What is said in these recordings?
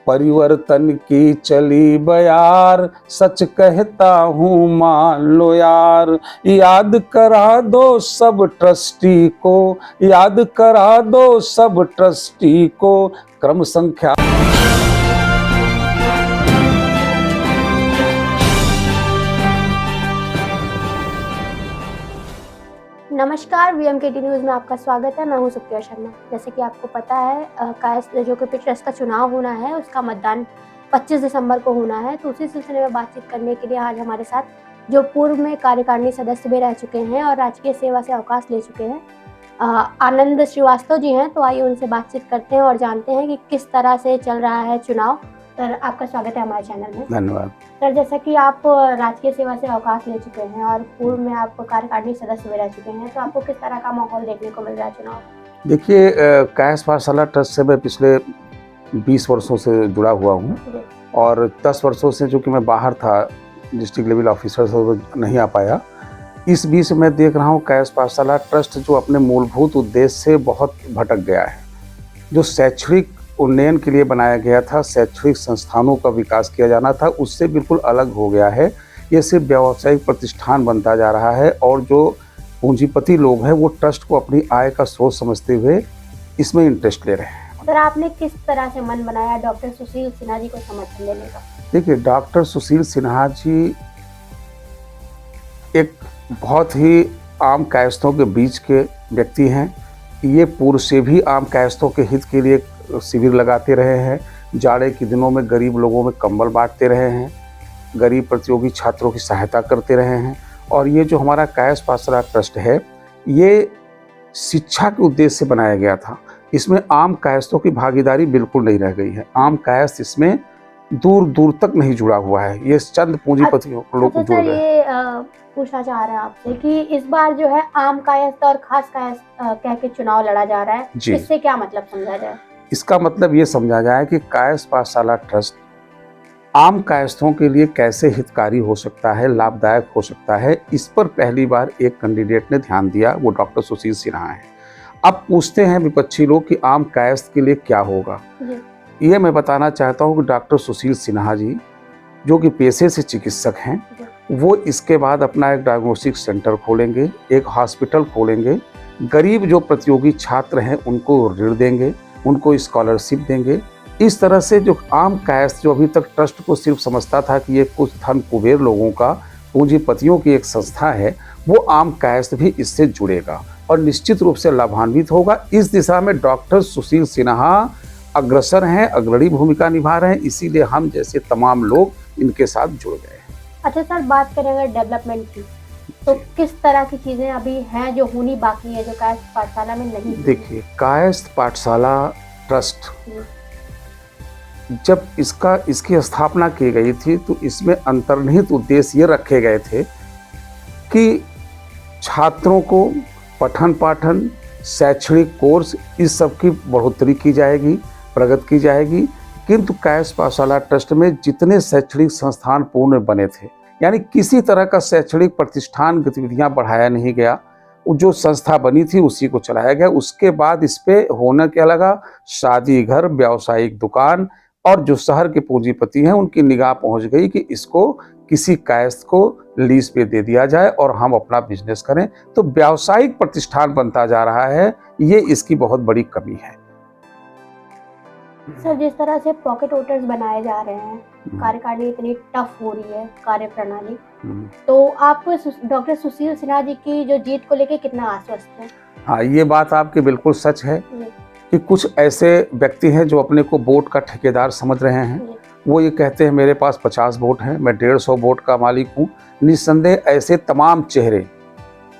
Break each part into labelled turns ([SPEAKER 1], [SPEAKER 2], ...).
[SPEAKER 1] परिवर्तन की चली बयार, सच कहता हूँ मान लो यार। याद करा दो सब ट्रस्टी को, याद करा दो सब ट्रस्टी को, क्रम संख्या।
[SPEAKER 2] नमस्कार, वीएमकेटी न्यूज़ में आपका स्वागत है। मैं हूं सुप्रिया शर्मा। जैसे कि आपको पता है कायस्थ जो कि पिछड़ा का चुनाव होना है, उसका मतदान 25 दिसंबर को होना है। तो उसी सिलसिले में बातचीत करने के लिए आज हमारे साथ जो पूर्व में कार्यकारिणी सदस्य भी रह चुके हैं और राजकीय सेवा से अवकाश ले चुके हैं, आनंद श्रीवास्तव जी हैं। तो आइए उनसे बातचीत करते हैं और जानते हैं कि किस तरह से चल रहा है चुनाव। सर, आपका स्वागत है हमारे चैनल में।
[SPEAKER 1] धन्यवाद।
[SPEAKER 2] सर, जैसा कि आप राजकीय सेवा से अवकाश ले चुके हैं और पूर्व में आप कार्यकारिणी सदस्य भी रह चुके हैं, तो आपको किस तरह का माहौल देखने को मिल रहा है चुनाव?
[SPEAKER 1] देखिए, कायस्थ पाठशाला ट्रस्ट से मैं पिछले 20 वर्षों से जुड़ा हुआ हूँ और 10 वर्षों से जो कि मैं बाहर था, डिस्ट्रिक्ट लेवल ऑफिसर से नहीं आ पाया। इस बीच मैं देख रहा हूँ कायस्थ पाठशाला ट्रस्ट जो अपने मूलभूत उद्देश्य से बहुत भटक गया है। जो शैक्षणिक उन्नयन के लिए बनाया गया था, शैक्षणिक संस्थानों का विकास किया जाना था, उससे बिल्कुल अलग हो गया है। ये सिर्फ व्यावसायिक प्रतिष्ठान बनता जा रहा है और जो पूंजीपति लोग हैं वो ट्रस्ट को अपनी आय का स्रोत समझते हुए इसमें इंटरेस्ट ले रहे हैं।
[SPEAKER 2] सर, आपने किस तरह से मन बनाया डॉक्टर सुशील सिन्हा जी को समर्थन देने का?
[SPEAKER 1] देखिए, डॉक्टर सुशील सिन्हा जी एक बहुत ही आम कायस्थों के बीच के व्यक्ति हैं। ये पूर्व से भी आम कायस्थों के हित के लिए शिविर लगाते रहे हैं। जाड़े के दिनों में गरीब लोगों में कंबल बांटते रहे हैं, गरीब प्रतियोगी छात्रों की सहायता करते रहे हैं। और ये जो हमारा कायस्थ पाठशाला ट्रस्ट है, ये शिक्षा के उद्देश्य से बनाया गया था। इसमें आम कायस्थों की भागीदारी बिल्कुल नहीं रह गई है। आम कायस्थ इसमें दूर दूर तक नहीं जुड़ा हुआ है। ये चंद पूंजीपतियों लोग जुड़ गए।
[SPEAKER 2] ये पूछना चाह रहे हैं आपसे कि इस बार जो है आम कायस्थ और खास कायस्थ कह के चुनाव लड़ा जा रहा है, इससे क्या मतलब समझा जाए?
[SPEAKER 1] इसका मतलब ये समझा जाए कि कायस्थ पाठशाला ट्रस्ट आम कायस्थों के लिए कैसे हितकारी हो सकता है, लाभदायक हो सकता है, इस पर पहली बार एक कैंडिडेट ने ध्यान दिया, वो डॉक्टर सुशील सिन्हा है। अब पूछते हैं विपक्षी लोग कि आम कायस्थ के लिए क्या होगा। ये मैं बताना चाहता हूँ कि डॉक्टर सुशील सिन्हा जी जो कि पेशे से चिकित्सक हैं, वो इसके बाद अपना एक डायग्नोस्टिक सेंटर खोलेंगे, एक हॉस्पिटल खोलेंगे, गरीब जो प्रतियोगी छात्र हैं उनको ऋण देंगे, उनको स्कॉलरशिप देंगे। इस तरह से जो आम कायस्थ जो अभी तक ट्रस्ट को सिर्फ समझता था कि ये कुछ धन कुबेर लोगों का, पूंजीपतियों की एक संस्था है, वो आम कायस्थ भी इससे जुड़ेगा और निश्चित रूप से लाभान्वित होगा। इस दिशा में डॉक्टर सुशील सिन्हा अग्रसर हैं, अग्रणी भूमिका निभा रहे हैं, इसीलिए हम जैसे तमाम लोग इनके साथ जुड़ गए हैं।
[SPEAKER 2] अच्छा सर, बात करें अगर डेवलपमेंट की, तो किस तरह की चीजें अभी हैं जो होनी बाकी है, जो कायस्थ पाठशाला में नहीं?
[SPEAKER 1] देखिए, कायस्थ पाठशाला ट्रस्ट जब इसकी स्थापना की गई थी तो इसमें अंतर्निहित उद्देश्य ये रखे गए थे कि छात्रों को पठन पाठन, शैक्षणिक कोर्स, इस सब की बढ़ोतरी की जाएगी, प्रगति की जाएगी। किंतु कायस्थ पाठशाला ट्रस्ट में जितने शैक्षणिक संस्थान पूर्ण बने थे, यानी किसी तरह का शैक्षणिक प्रतिष्ठान गतिविधियां बढ़ाया नहीं गया। जो संस्था बनी थी उसी को चलाया गया। उसके बाद इस पे होना क्या लगा, शादी घर, व्यावसायिक दुकान, और जो शहर के पूंजीपति हैं उनकी निगाह पहुंच गई कि इसको किसी कायस्थ को लीज पे दे दिया जाए और हम अपना बिजनेस करें। तो व्यावसायिक प्रतिष्ठान बनता जा रहा है, ये इसकी बहुत बड़ी कमी है।
[SPEAKER 2] सर, जिस तरह से पॉकेट वोटर्स बनाए जा रहे हैं, कार्यकारिणी इतनी टफ हो रही है कार्य प्रणाली, तो आप डॉक्टर सुशील सिन्हा जी की जो जीत को लेकर कितना आश्वस्त हैं?
[SPEAKER 1] हाँ, ये बात आपकी बिल्कुल सच है कि कुछ ऐसे व्यक्ति हैं जो अपने को वोट का ठेकेदार समझ रहे हैं। वो ये कहते हैं मेरे पास 50 वोट हैं, मैं 150 वोट का मालिक हूँ। निस्संदेह ऐसे तमाम चेहरे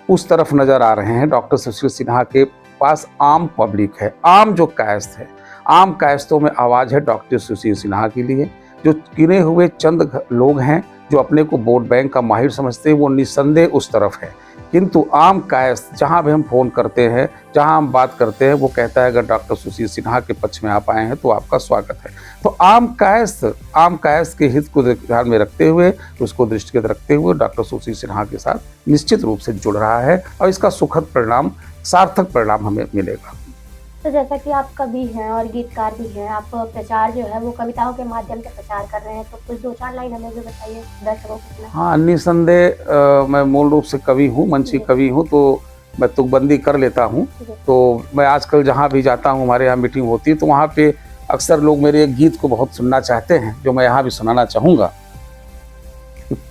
[SPEAKER 1] उस तरफ नजर आ रहे हैं। डॉक्टर सुशील सिन्हा के पास आम पब्लिक है, आम जो कायस्थ है, आम कायस्थों में आवाज़ है डॉक्टर सुशील सिन्हा के लिए। जो गिने हुए चंद लोग हैं जो अपने को वोट बैंक का माहिर समझते हैं, वो निस्संदेह उस तरफ है। किंतु आम कायस्थ जहाँ भी हम फ़ोन करते हैं, जहाँ हम बात करते हैं, वो कहता है अगर डॉक्टर सुशील सिन्हा के पक्ष में आप आए हैं तो आपका स्वागत है। तो आम कायस्थ के हित को ध्यान में रखते हुए, उसको दृष्टिगत रखते हुए डॉक्टर सुशील सिन्हा के साथ निश्चित रूप से जुड़ रहा है और इसका सुखद परिणाम, सार्थक परिणाम हमें मिलेगा।
[SPEAKER 2] तो जैसा कि आप कवि हैं और गीतकार भी हैं, आप प्रचार जो है वो कविताओं के माध्यम से प्रचार कर रहे हैं, तो कुछ 2-4 लाइन हमें भी बताइए दर्शकों को सुना।
[SPEAKER 1] हाँ, निस्संदेह मैं मूल रूप से कवि हूँ, मंची
[SPEAKER 2] जी।
[SPEAKER 1] कवि हूँ, तो मैं तुकबंदी कर लेता हूँ।
[SPEAKER 2] जी।
[SPEAKER 1] तो मैं आजकल जहाँ भी जाता हूँ, हमारे यहाँ मीटिंग होती है, तो वहाँ पे अक्सर लोग मेरे एक गीत को बहुत सुनना चाहते हैं, जो मैं यहाँ भी सुनाना चाहूँगा।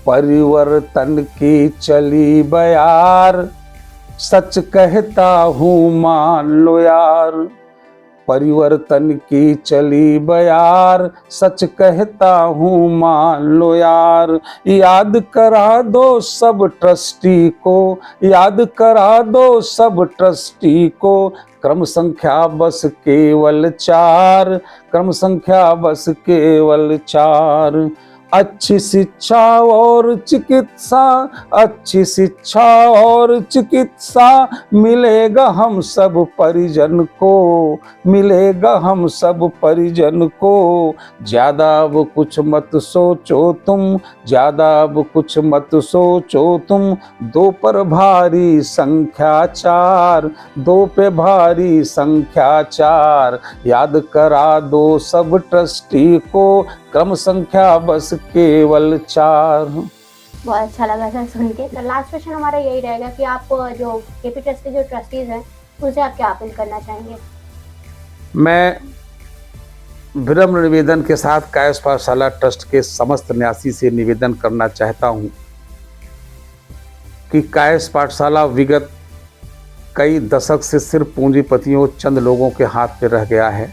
[SPEAKER 1] परिवर्तन की चली बयार, सच कहता हूँ मान लो यार। परिवर्तन की चली बयार, सच कहता हूँ मान लो यार। याद करा दो सब ट्रस्टी को, याद करा दो सब ट्रस्टी को। क्रम संख्या बस केवल 4, क्रम संख्या बस केवल 4। अच्छी शिक्षा और चिकित्सा, अच्छी शिक्षा और चिकित्सा मिलेगा हम सब परिजन को, मिलेगा हम सब परिजन को। ज्यादा अब कुछ मत सोचो तुम, ज्यादा अब कुछ मत सोचो तुम। 2 पर भारी संख्या 4, 2 पे भारी संख्या 4। याद करा दो सब ट्रस्टी को, क्रम संख्या बस केवल 4।
[SPEAKER 2] बहुत अच्छा लगा सर सुन के। तो लास्ट क्वेश्चन हमारा यही रहेगा कि आप जो केपी ट्रस्ट के जो ट्रस्टीज़ हैं, उनसे आप क्या अपील करना चाहेंगे?
[SPEAKER 1] मैं विनम्र निवेदन के साथ कायस्थ पाठशाला ट्रस्ट के समस्त न्यासी से निवेदन करना चाहता हूं कि कायस्थ पाठशाला विगत कई दशक से सिर्फ पूंजीपतियों चंद लोगों के हाथ में रह गया है।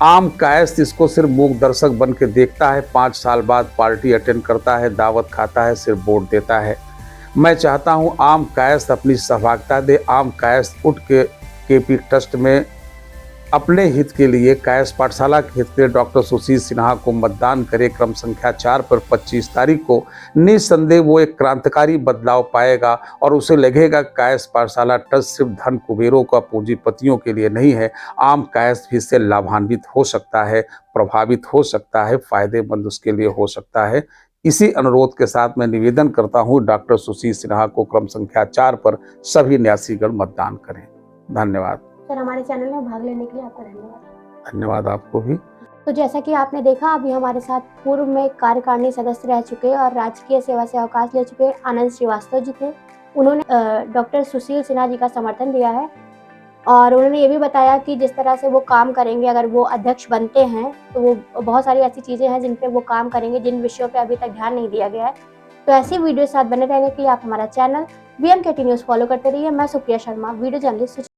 [SPEAKER 1] आम कायस्थ इसको सिर्फ मूक दर्शक बन के देखता है, 5 साल बाद पार्टी अटेंड करता है, दावत खाता है, सिर्फ वोट देता है। मैं चाहता हूं आम कायस्थ अपनी सहभागिता दे, आम कायस्थ उठ के केपी ट्रस्ट में अपने हित के लिए, कायस्थ पाठशाला के हित के लिए डॉक्टर सुशील सिन्हा को मतदान करे। क्रम संख्या 4 पर 25 तारीख को निस्संदेह वो एक क्रांतिकारी बदलाव पाएगा और उसे लगेगा कायस्थ पाठशाला ट्रस्ट सिर्फ धन कुबेरों का, पूंजीपतियों के लिए नहीं है। आम कायस्थ भी इससे लाभान्वित हो सकता है, प्रभावित हो सकता है, फायदेमंद उसके लिए हो सकता है। इसी अनुरोध के साथ मैं निवेदन करता हूँ डॉक्टर सुशील सिन्हा को क्रम संख्या 4 पर सभी न्यासीगण मतदान करें। धन्यवाद।
[SPEAKER 2] सर हमारे चैनल में भाग लेने के लिए आपका धन्यवाद।
[SPEAKER 1] धन्यवाद आपको भी।
[SPEAKER 2] तो जैसा कि आपने देखा, अभी हमारे साथ पूर्व में कार्यकारिणी सदस्य रह चुके और राजकीय सेवा से अवकाश ले चुके आनंद श्रीवास्तव जी थे। उन्होंने डॉक्टर सुशील सिन्हा जी का समर्थन दिया है और उन्होंने ये भी बताया कि जिस तरह से वो काम करेंगे, अगर वो अध्यक्ष बनते हैं तो वो बहुत सारी ऐसी चीज़ें हैं जिन पे वो काम करेंगे, जिन विषयों पे अभी तक ध्यान नहीं दिया गया है। तो ऐसी वीडियो साथ बने रहने के लिए आप हमारा चैनल VMKT न्यूज़ फॉलो करते रहिए। मैं सुप्रिया शर्मा, वीडियो जर्नलिस्ट।